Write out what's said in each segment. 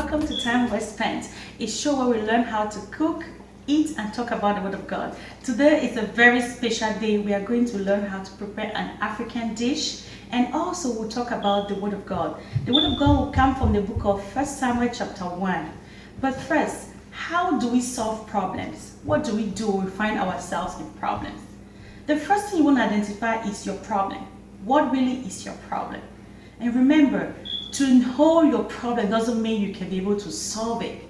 welcome to Time Well Spent, a show where we learn how to cook, eat, and talk about the Word of God. Today is a very special day. We are going to learn how to prepare an African dish, and also we'll talk about the Word of God. The Word of God will come from the book of 1 Samuel chapter 1. But first, how do we solve problems? What do we do when we find ourselves in problems? The first thing you want to identify is your problem. What really is your problem? And remember, to know your problem doesn't mean you can be able to solve it.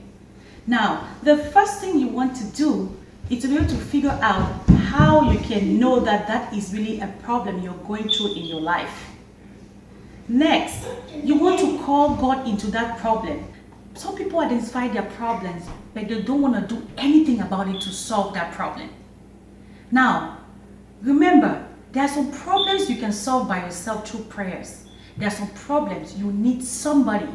Now, the first thing you want to do is to be able to figure out how you can know that that is really a problem you're going through in your life. Next, you want to call God into that problem. Some people identify their problems, but they don't want to do anything about it to solve that problem. Now, remember, there are some problems you can solve by yourself through prayers. There are some problems you need somebody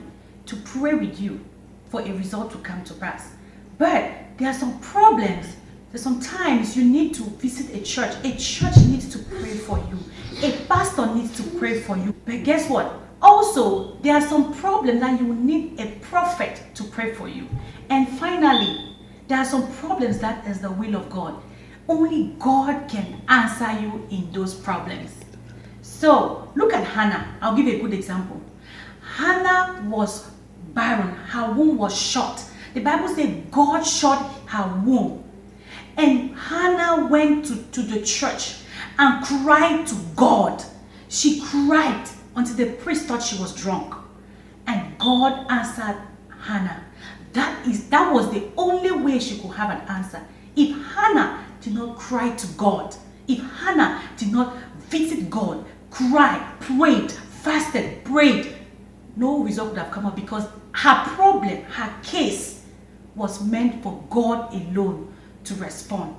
to pray with you for a result to come to pass. But there are some problems that sometimes you need to visit a church. A church needs to pray for you. A pastor needs to pray for you. But guess what? Also, there are some problems that you need a prophet to pray for you. And finally, there are some problems that is the will of God. Only God can answer you in those problems. So, look at Hannah. I'll give you a good example. Hannah was barren. Her womb was shut. The Bible says God shut her womb. And Hannah went to the church and cried to God. She cried until the priest thought she was drunk. And God answered Hannah. That was the only way she could have an answer. If Hannah did not cry to God, if Hannah did not visit God, cried, prayed, fasted, prayed, no result would have come up, because her problem, her case was meant for God alone to respond.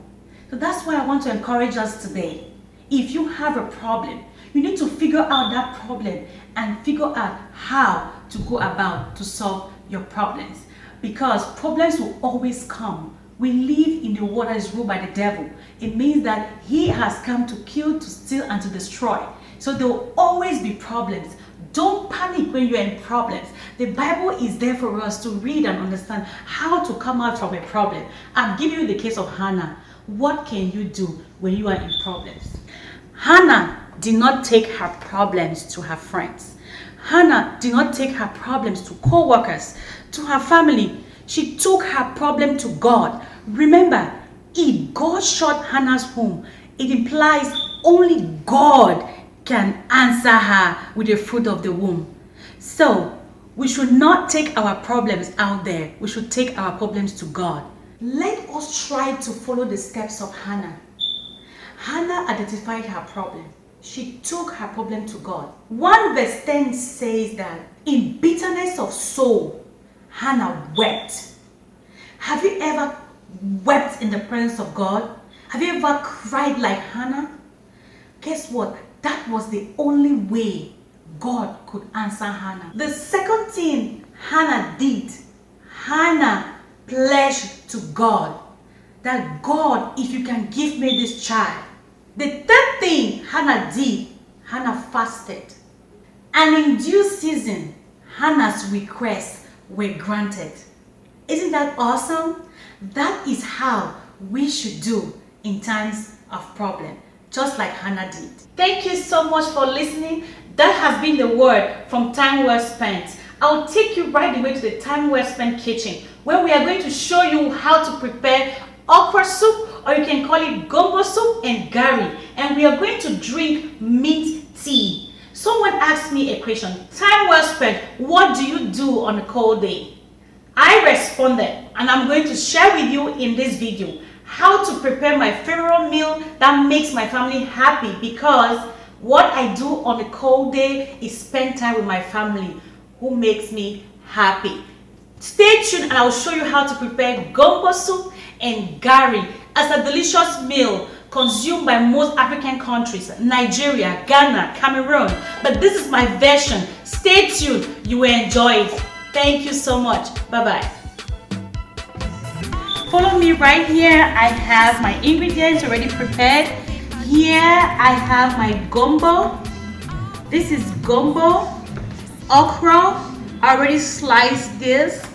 So that's why I want to encourage us today. If you have a problem, you need to figure out that problem and figure out how to go about to solve your problems. Because problems will always come. We live in the world that is ruled by the devil. It means that he has come to kill, to steal, and to destroy. So there will always be problems. Don't panic when you're in problems. The Bible is there for us to read and understand how to come out from a problem. I'm giving you the case of Hannah. What can you do when you are in problems? Hannah did not take her problems to her friends. Hannah did not take her problems to co-workers, to her family. She took her problem to God. Remember, if God shut Hannah's womb, it implies only God can answer her with the fruit of the womb. So, we should not take our problems out there. We should take our problems to God. Let us try to follow the steps of Hannah. Hannah identified her problem. She took her problem to God. 1 verse 10 says that in bitterness of soul, Hannah wept. Have you ever wept in the presence of God? Have you ever cried like Hannah? Guess what? That was the only way God could answer Hannah. The second thing Hannah did, Hannah pledged to God that God, if you can give me this child. The third thing Hannah did, Hannah fasted. And in due season, Hannah's requests were granted. Isn't that awesome? That is how we should do in times of problem, just like Hannah did. Thank you so much for listening. That has been the word from Time Well Spent. I'll take you right away to the Time Well Spent kitchen, where we are going to show you how to prepare okra soup, or you can call it gumbo soup and gari. And we are going to drink mint tea. Someone asked me a question, Time Well Spent, what do you do on a cold day? I responded, and I'm going to share with you in this video how to prepare my favorite meal that makes my family happy, because what I do on a cold day is spend time with my family, who makes me happy. Stay tuned and I'll show you how to prepare gumbo soup and gari as a delicious meal consumed by most African countries, Nigeria, Ghana, Cameroon. But this is my version. Stay tuned, you will enjoy it. Thank you so much. Bye-bye. Follow me right here. I have my ingredients already prepared. Here I have my gumbo. This is gumbo, okra. I already sliced this.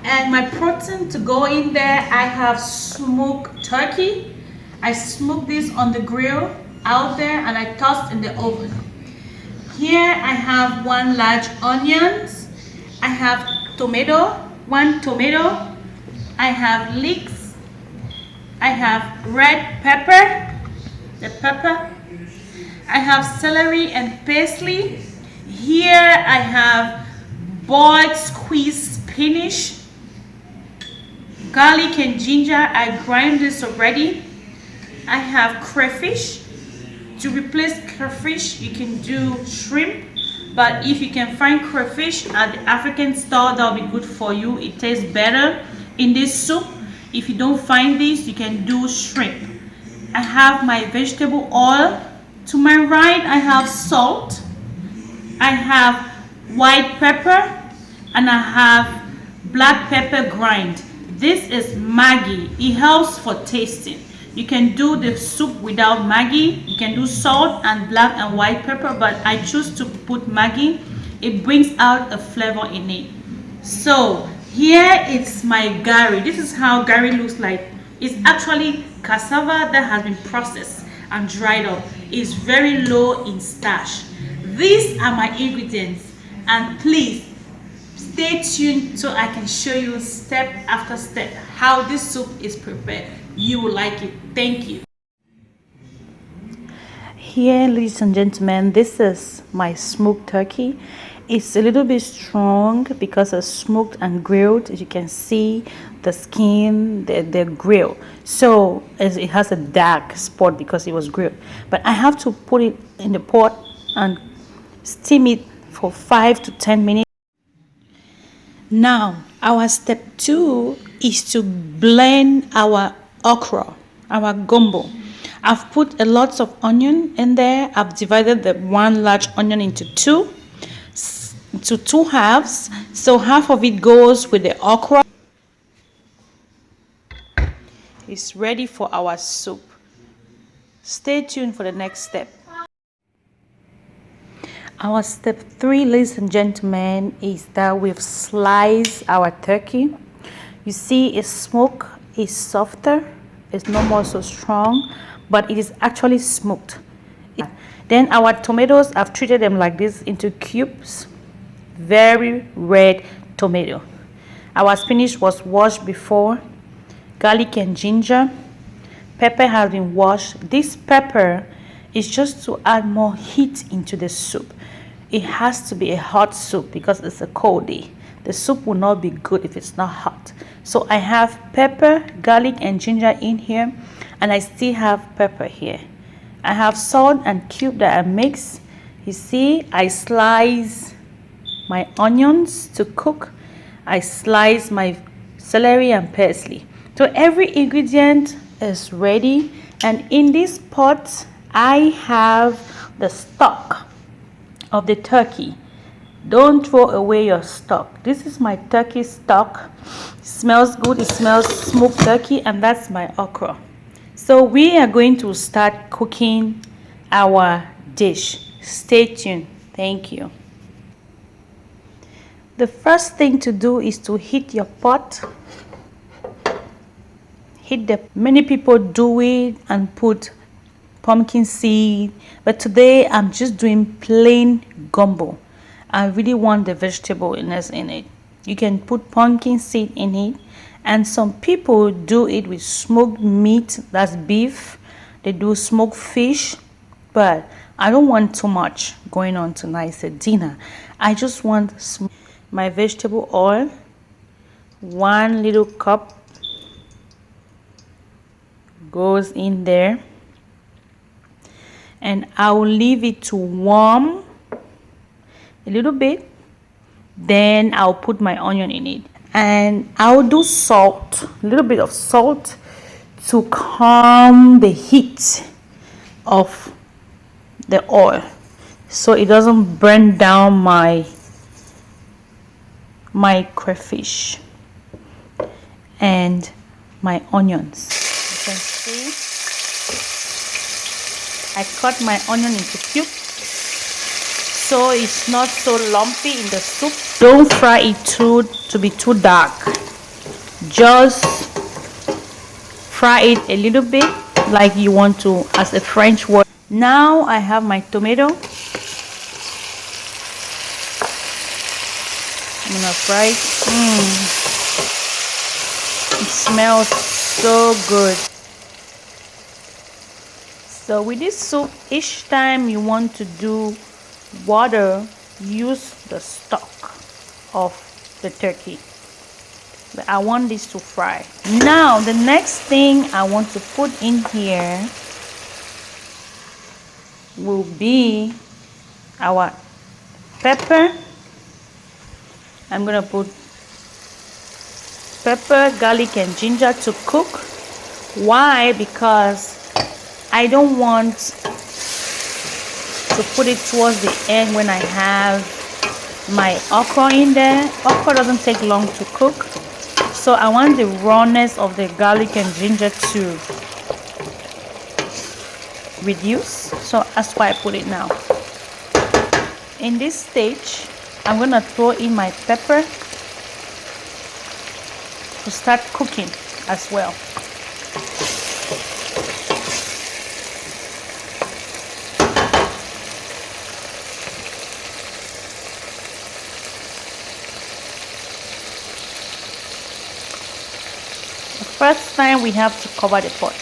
And my protein to go in there, I have smoked turkey. I smoked this on the grill out there and I tossed in the oven. Here I have 1 large onions. I have one tomato. I have leeks. I have red pepper, the pepper. I have celery and parsley. Here I have boiled squeezed spinach, garlic and ginger. I grind this already. I have crayfish. To replace crayfish, you can do shrimp, but if you can find crayfish at the African store, that'll be good for you. It tastes better in this soup. If you don't find this, you can do shrimp. I have my vegetable oil. To my right, I have salt. I have white pepper, and I have black pepper grind. This is Maggi. It helps for tasting. You can do the soup without Maggi. You can do salt and black and white pepper, but I choose to put Maggi. It brings out a flavor in it. So here is my gari. This is how gari looks like. It's actually cassava that has been processed and dried up. It's very low in starch. These are my ingredients, and please stay tuned so I can show you step after step how this soup is prepared. You will like it. Thank you. Here, ladies and gentlemen, this is my smoked turkey. It's a little bit strong because it's smoked and grilled. As you can see, the skin, the grill. So it has a dark spot because it was grilled. But I have to put it in the pot and steam it for 5 to 10 minutes. Now, our step 2 is to blend our okra, our gumbo. I've put a lot of onion in there. I've divided the 1 large onion into two halves. So half of it goes with the okra. It's ready for our soup. Stay tuned for the next step. Our step 3, ladies and gentlemen, is that we've sliced our turkey. You see, its smoke is softer. It's no more so strong, but it is actually smoked. Then our tomatoes, I've treated them like this into cubes. Very red tomato. Our spinach was washed before. Garlic and ginger. Pepper has been washed. This pepper is just to add more heat into the soup. It has to be a hot soup because it's a cold day. The soup will not be good if it's not hot. So I have pepper, garlic and ginger in here, and I still have pepper here. I have salt and cube that I mix. You see, I slice my onions to cook. I slice my celery and parsley. So every ingredient is ready, and in this pot I have the stock of the turkey. Don't throw away your stock. This is my turkey stock. It smells good. It smells smoked turkey, and that's my okra. So we are going to start cooking our dish. Stay tuned. Thank you. The first thing to do is to heat your pot. Many people do it and put pumpkin seed, but today I'm just doing plain gumbo. I really want the vegetableness in it. You can put pumpkin seed in it, and some people do it with smoked meat, that's beef. They do smoked fish, but I don't want too much going on tonight. It's a dinner. I just want my vegetable oil, 1 little cup goes in there, and I will leave it to warm a little bit. Then I'll put my onion in it, and I'll do salt, a little bit of salt to calm the heat of the oil so it doesn't burn down my crayfish and my onions. You can see I cut my onion into cubes. so it's not so lumpy in the soup. Don't fry it to be too dark. Just fry it a little bit like you want to, as a French word. Now I have my tomato. I'm gonna fry it. It smells so good. So with this soup, each time you want to do water, use the stock of the turkey. But I want this to fry. Now the next thing I want to put in here will be our pepper. I'm gonna put pepper, garlic and ginger to cook. Why? Because I don't want to put it towards the end when I have my okra in there. Okra doesn't take long to cook, so I want the rawness of the garlic and ginger to reduce, so that's why I put it now. In this stage, I'm gonna throw in my pepper to start cooking as well. First time we have to cover the pot.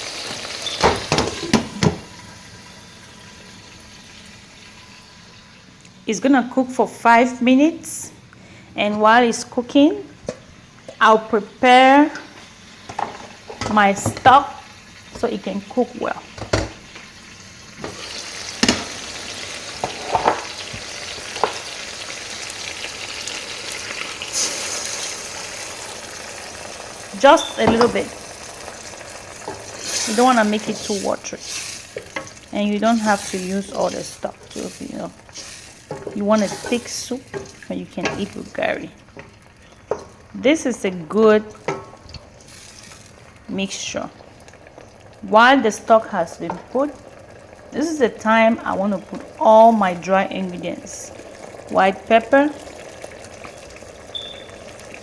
It's gonna cook for 5 minutes, and while it's cooking, I'll prepare my stock so it can cook well. Just a little bit. You don't want to make it too watery, and you don't have to use all the stock too, you know. You want a thick soup and you can eat with curry. This is a good mixture. While the stock has been put, this is the time I want to put all my dry ingredients. White pepper,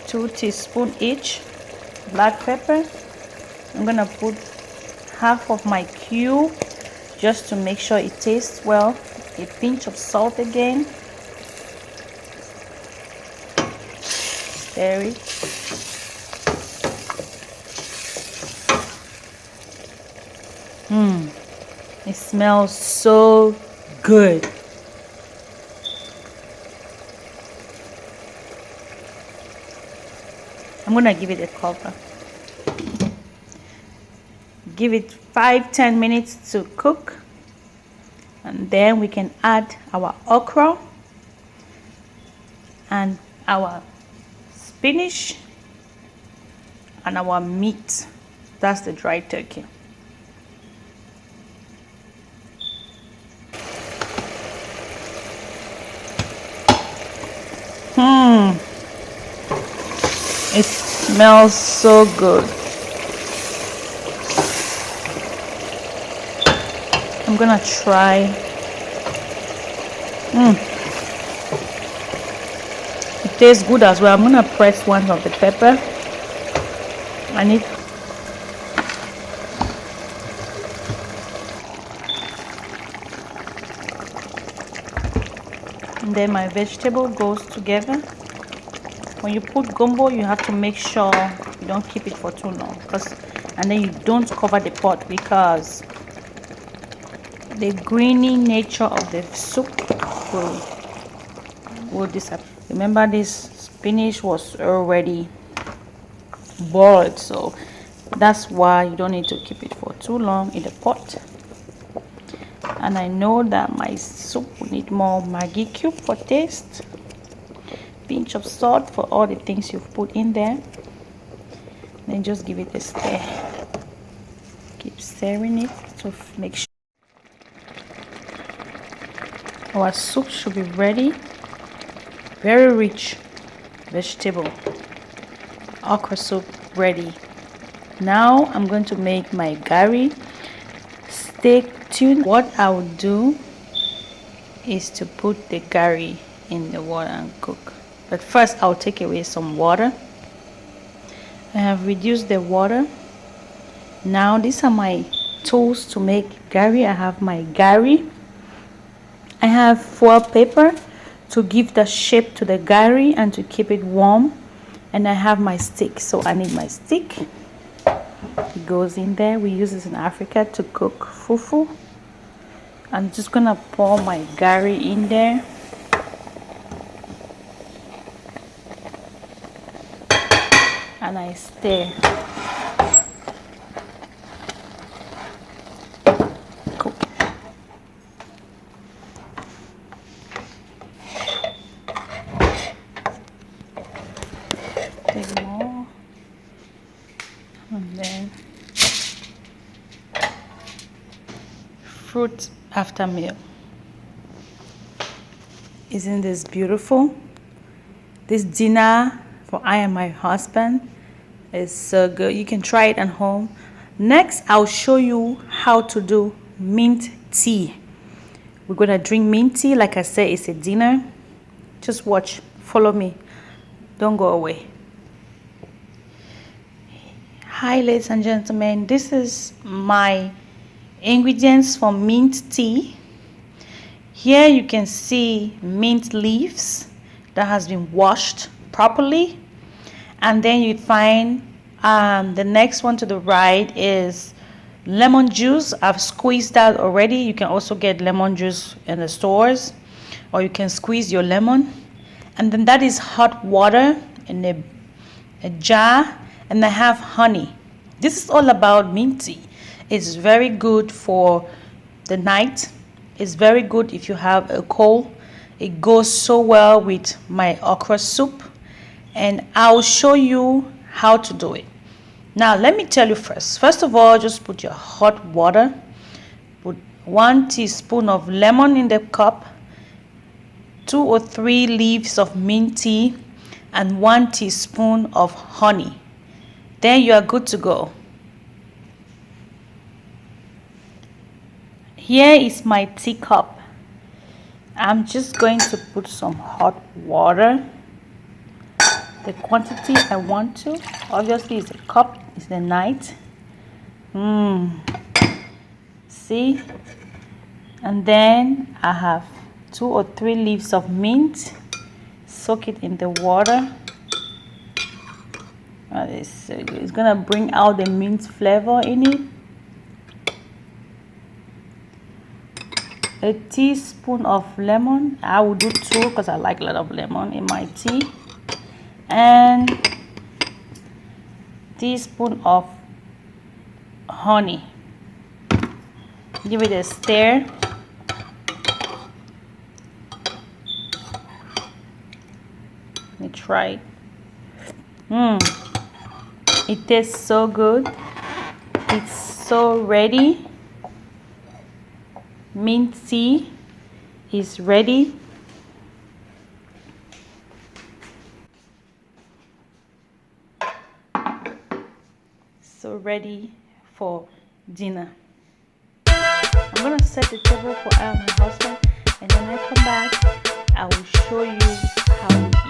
2 teaspoons each. Black pepper, I'm gonna put half of my cube just to make sure it tastes well. A pinch of salt again. Stir it. It smells so good. I'm gonna give it a cover. Give it 5-10 minutes to cook, and then we can add our okra and our spinach and our meat. That's the dry turkey. It smells so good. I'm gonna try. It tastes good as well. I'm gonna press one of the pepper. And then my vegetable goes together. When you put gumbo, you have to make sure you don't keep it for too long, and then you don't cover the pot, because the greeny nature of the soup will disappear. Remember, this spinach was already boiled, so that's why you don't need to keep it for too long in the pot. And I know that my soup will need more Maggi cube for taste, pinch of salt for all the things you've put in there. Then just give it a stir. Keep stirring it to make sure our soup should be ready. Very rich vegetable okra soup ready. Now I'm going to make my gari. Stay tuned. What I will do is to put the gari in the water and cook. But first I'll take away some water. I have reduced the water. Now these are my tools to make gari. I have my gari. I have foil paper to give the shape to the gari and to keep it warm. And I have my stick, so I need my stick. It goes in there. We use this in Africa to cook fufu. I'm just gonna pour my gari in there. And I stir. Cook. Take more. And then fruit after meal. Isn't this beautiful? This dinner for I and my husband is so good. You can try it at home. Next, I'll show you how to do mint tea. We're gonna drink mint tea. Like I said, it's a dinner. Just watch, follow me. Don't go away. Hi ladies and gentlemen, this is my ingredients for mint tea. Here you can see mint leaves that has been washed properly, and then you find the next one to the right is lemon juice. I've squeezed that already. You can also get lemon juice in the stores, or you can squeeze your lemon. And then that is hot water in a jar, and I have honey. This is all about mint tea. It's very good for the night. It's very good if you have a cold. It goes so well with my okra soup, and I'll show you how to do it. Now let me tell you first of all, just put your hot water, put 1 teaspoon of lemon in the cup, 2 or 3 leaves of mint tea, and 1 teaspoon of honey. Then you are good to go. Here is my teacup. I'm just going to put some hot water. The quantity I want to, obviously, is a cup. It's the night. See? And then I have 2 or 3 leaves of mint. Soak it in the water. It's gonna bring out the mint flavor in it. A teaspoon of lemon. I will do 2 because I like a lot of lemon in my tea. And teaspoon of honey. Give it a stir. Let me try it. It tastes so good. It's so ready. Mint tea is ready. So ready for dinner. I'm gonna set the table for my husband, and when I come back, I will show you how we eat.